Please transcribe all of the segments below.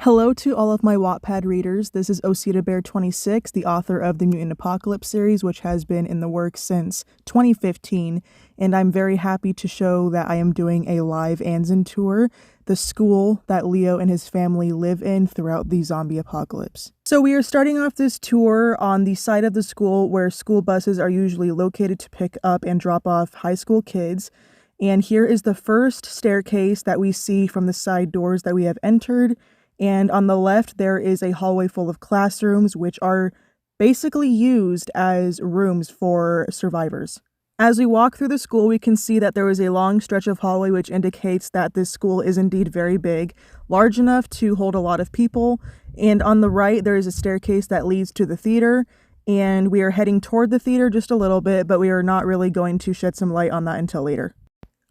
Hello to all of my Wattpad readers. This is OsitaBear26, the author of the Mutant Apocalypse series, which has been in the works since 2015, and I'm very happy to show that I am doing a live Anzen tour, the school that Leo and his family live in throughout the zombie apocalypse. So we are starting off this tour on the side of the school where school buses are usually located to pick up and drop off high school kids. And here is the first staircase that we see from the side doors that we have entered. And on the left, there is a hallway full of classrooms, which are basically used as rooms for survivors. As we walk through the school, we can see that there is a long stretch of hallway, which indicates that this school is indeed very big, large enough to hold a lot of people. And on the right, there is a staircase that leads to the theater. And we are heading toward the theater just a little bit, but we are not really going to shed some light on that until later.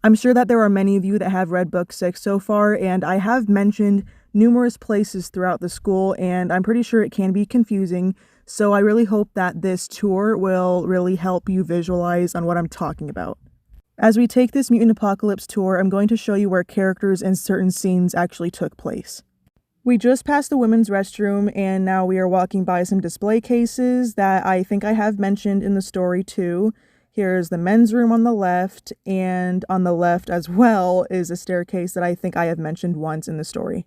I'm sure that there are many of you that have read book 6 so far, and I have mentioned numerous places throughout the school, and I'm pretty sure it can be confusing, so I really hope that this tour will really help you visualize on what I'm talking about. As we take this Mutant Apocalypse tour, I'm going to show you where characters and certain scenes actually took place. We just passed the women's restroom, and now we are walking by some display cases that I think I have mentioned in the story too. Here's the men's room on the left, and on the left as well is a staircase that I think I have mentioned once in the story.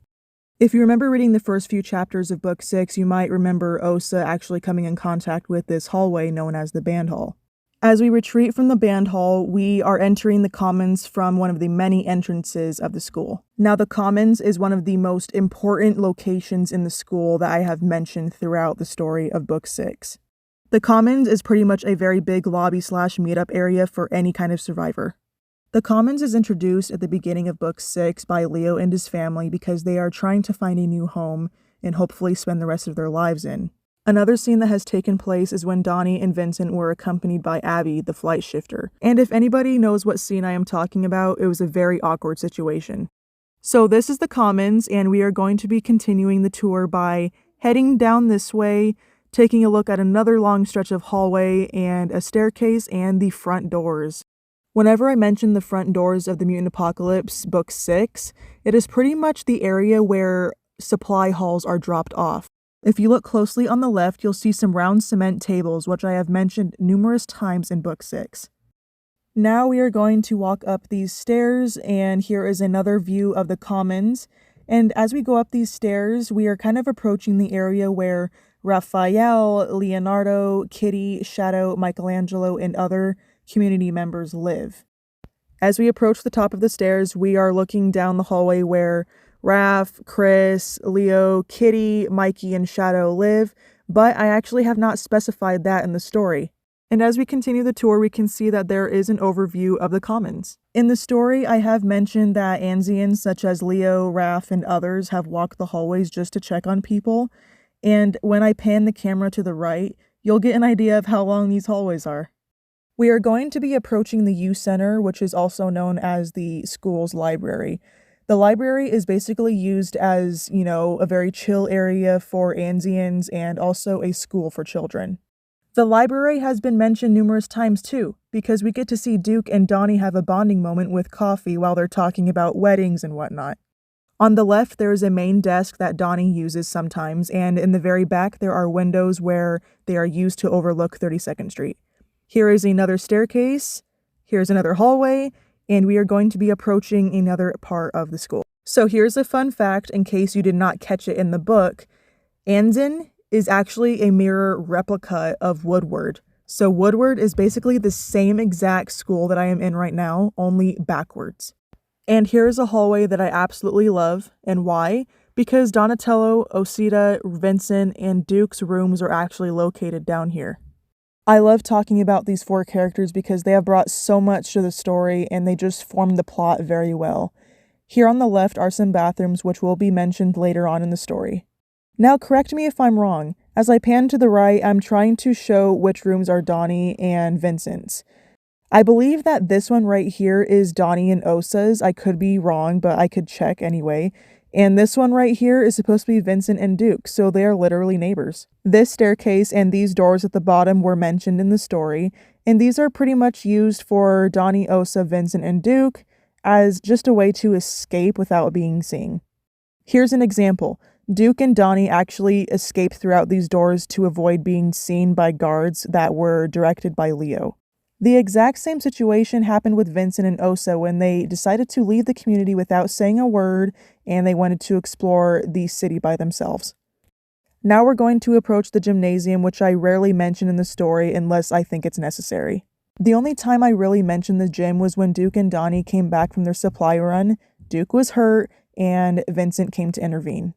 If you remember reading the first few chapters of book 6, you might remember Osa actually coming in contact with this hallway known as the band hall. As we retreat from the band hall, we are entering the commons from one of the many entrances of the school. Now, the commons is one of the most important locations in the school that I have mentioned throughout the story of book 6. The commons is pretty much a very big lobby/meetup area for any kind of survivor. The commons is introduced at the beginning of book 6 by Leo and his family because they are trying to find a new home and hopefully spend the rest of their lives in. Another scene that has taken place is when Donnie and Vincent were accompanied by Abby, the flight shifter. And if anybody knows what scene I am talking about, it was a very awkward situation. So this is the commons, and we are going to be continuing the tour by heading down this way, taking a look at another long stretch of hallway and a staircase and the front doors. Whenever I mention the front doors of the Mutant Apocalypse book 6, it is pretty much the area where supply hauls are dropped off. If you look closely on the left, you'll see some round cement tables, which I have mentioned numerous times in book 6. Now we are going to walk up these stairs, and here is another view of the commons. And as we go up these stairs, we are kind of approaching the area where Raphael, Leonardo, Kitty, Shadow, Michelangelo, and other community members live. As we approach the top of the stairs, we are looking down the hallway where Raph, Chris, Leo, Kitty, Mikey, and Shadow live, but I actually have not specified that in the story. And as we continue the tour, we can see that there is an overview of the commons. In the story, I have mentioned that Anzians such as Leo, Raph, and others have walked the hallways just to check on people, and when I pan the camera to the right, you'll get an idea of how long these hallways are. We are going to be approaching the U Center, which is also known as the school's library. The library is basically used as, a very chill area for Anzians and also a school for children. The library has been mentioned numerous times too, because we get to see Duke and Donnie have a bonding moment with coffee while they're talking about weddings and whatnot. On the left, there is a main desk that Donnie uses sometimes, and in the very back, there are windows where they are used to overlook 32nd Street. Here is another staircase, here's another hallway, and we are going to be approaching another part of the school. So here's a fun fact in case you did not catch it in the book. Anzen is actually a mirror replica of Woodward. So Woodward is basically the same exact school that I am in right now, only backwards. And here's a hallway that I absolutely love. And why? Because Donatello, Osita, Vincent, and Duke's rooms are actually located down here. I love talking about these 4 characters because they have brought so much to the story and they just form the plot very well. Here on the left are some bathrooms which will be mentioned later on in the story. Now correct me if I'm wrong. As I pan to the right, I'm trying to show which rooms are Donnie and Vincent's. I believe that this one right here is Donnie and Osa's. I could be wrong, but I could check anyway. And this one right here is supposed to be Vincent and Duke, so they are literally neighbors. This staircase and these doors at the bottom were mentioned in the story, and these are pretty much used for Donnie, Osa, Vincent, and Duke as just a way to escape without being seen. Here's an example. Duke and Donnie actually escape throughout these doors to avoid being seen by guards that were directed by Leo. The exact same situation happened with Vincent and Osa when they decided to leave the community without saying a word and they wanted to explore the city by themselves. Now we're going to approach the gymnasium, which I rarely mention in the story unless I think it's necessary. The only time I really mentioned the gym was when Duke and Donnie came back from their supply run. Duke was hurt and Vincent came to intervene.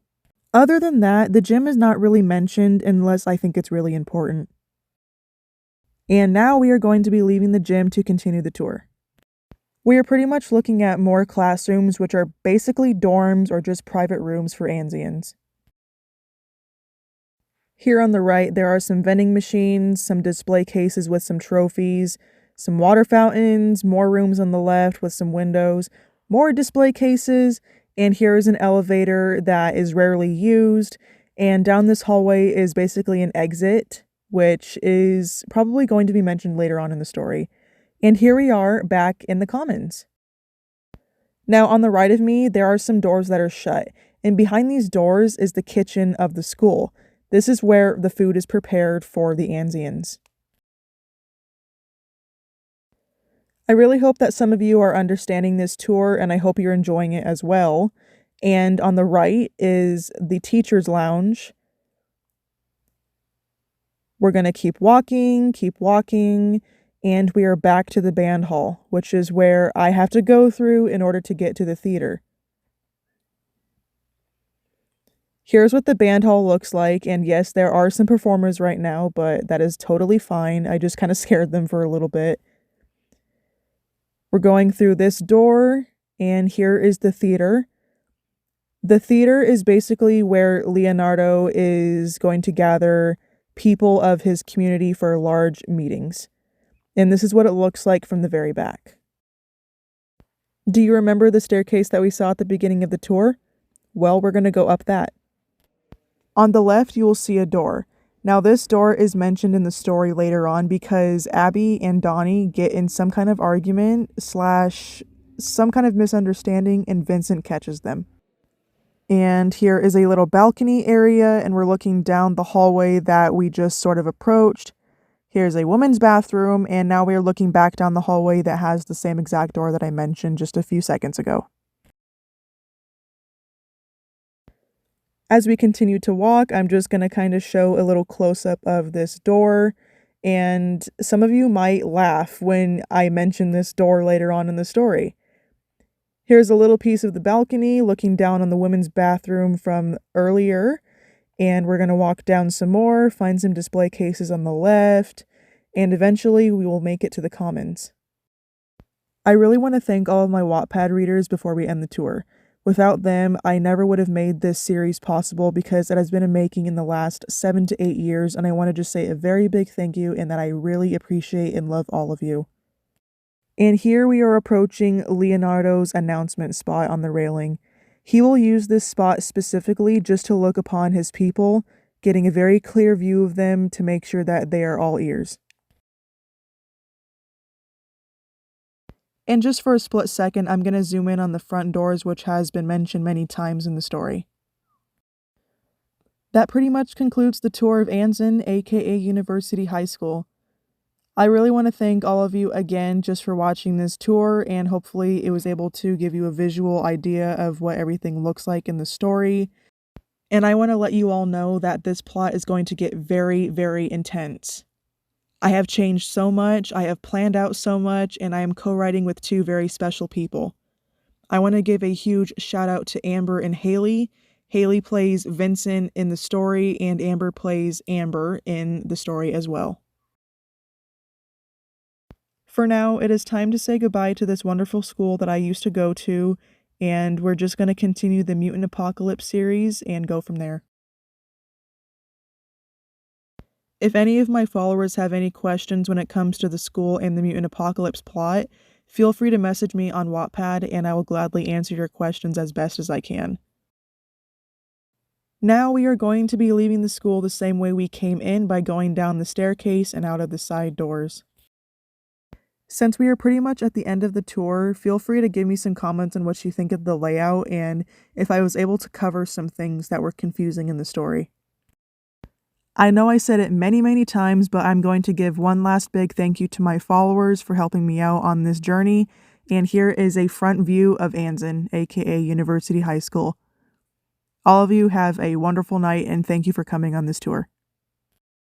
Other than that, the gym is not really mentioned unless I think it's really important. And now we are going to be leaving the gym to continue the tour. We are pretty much looking at more classrooms, which are basically dorms or just private rooms for Anzians. Here on the right, there are some vending machines, some display cases with some trophies, some water fountains, more rooms on the left with some windows, more display cases, and here is an elevator that is rarely used, and down this hallway is basically an exit, which is probably going to be mentioned later on in the story. And here we are back in the commons. Now on the right of me, there are some doors that are shut, and behind these doors is the kitchen of the school. This is where the food is prepared for the Anzians. I really hope that some of you are understanding this tour, and I hope you're enjoying it as well. And on the right is the teacher's lounge. We're going to keep walking, and we are back to the band hall, which is where I have to go through in order to get to the theater. Here's what the band hall looks like, and yes, there are some performers right now, but that is totally fine. I just kind of scared them for a little bit. We're going through this door, and here is the theater. The theater is basically where Leonardo is going to gather people of his community for large meetings. And this is what it looks like from the very back. Do you remember the staircase that we saw at the beginning of the tour? Well, we're going to go up that. On the left, you will see a door. Now, this door is mentioned in the story later on because Abby and Donnie get in some kind of argument / some kind of misunderstanding, and Vincent catches them. And here is a little balcony area, and we're looking down the hallway that we just sort of approached. Here's a women's bathroom, and now we are looking back down the hallway that has the same exact door that I mentioned just a few seconds ago. As we continue to walk, I'm just going to kind of show a little close-up of this door, and some of you might laugh when I mention this door later on in the story. Here's a little piece of the balcony looking down on the women's bathroom from earlier, and we're going to walk down some more, find some display cases on the left, and eventually we will make it to the commons. I really want to thank all of my Wattpad readers before we end the tour. Without them, I never would have made this series possible because it has been in making in the last 7 to 8 years, and I want to just say a very big thank you and that I really appreciate and love all of you. And here we are approaching Leonardo's announcement spot on the railing. He will use this spot specifically just to look upon his people, getting a very clear view of them to make sure that they are all ears. And just for a split second, I'm going to zoom in on the front doors, which has been mentioned many times in the story. That pretty much concludes the tour of Anzen, aka University High School. I really want to thank all of you again just for watching this tour, and hopefully it was able to give you a visual idea of what everything looks like in the story. And I want to let you all know that this plot is going to get very, very intense. I have changed so much, I have planned out so much, and I am co-writing with 2 very special people. I want to give a huge shout out to Amber and Haley. Haley plays Vincent in the story, and Amber plays Amber in the story as well. For now, it is time to say goodbye to this wonderful school that I used to go to, and we're just going to continue the Mutant Apocalypse series and go from there. If any of my followers have any questions when it comes to the school and the Mutant Apocalypse plot, feel free to message me on Wattpad and I will gladly answer your questions as best as I can. Now we are going to be leaving the school the same way we came in by going down the staircase and out of the side doors. Since we are pretty much at the end of the tour, feel free to give me some comments on what you think of the layout and if I was able to cover some things that were confusing in the story. I know I said it many times, but I'm going to give one last big thank you to my followers for helping me out on this journey, and here is a front view of Anzen, aka University High School. All of you have a wonderful night, and thank you for coming on this tour.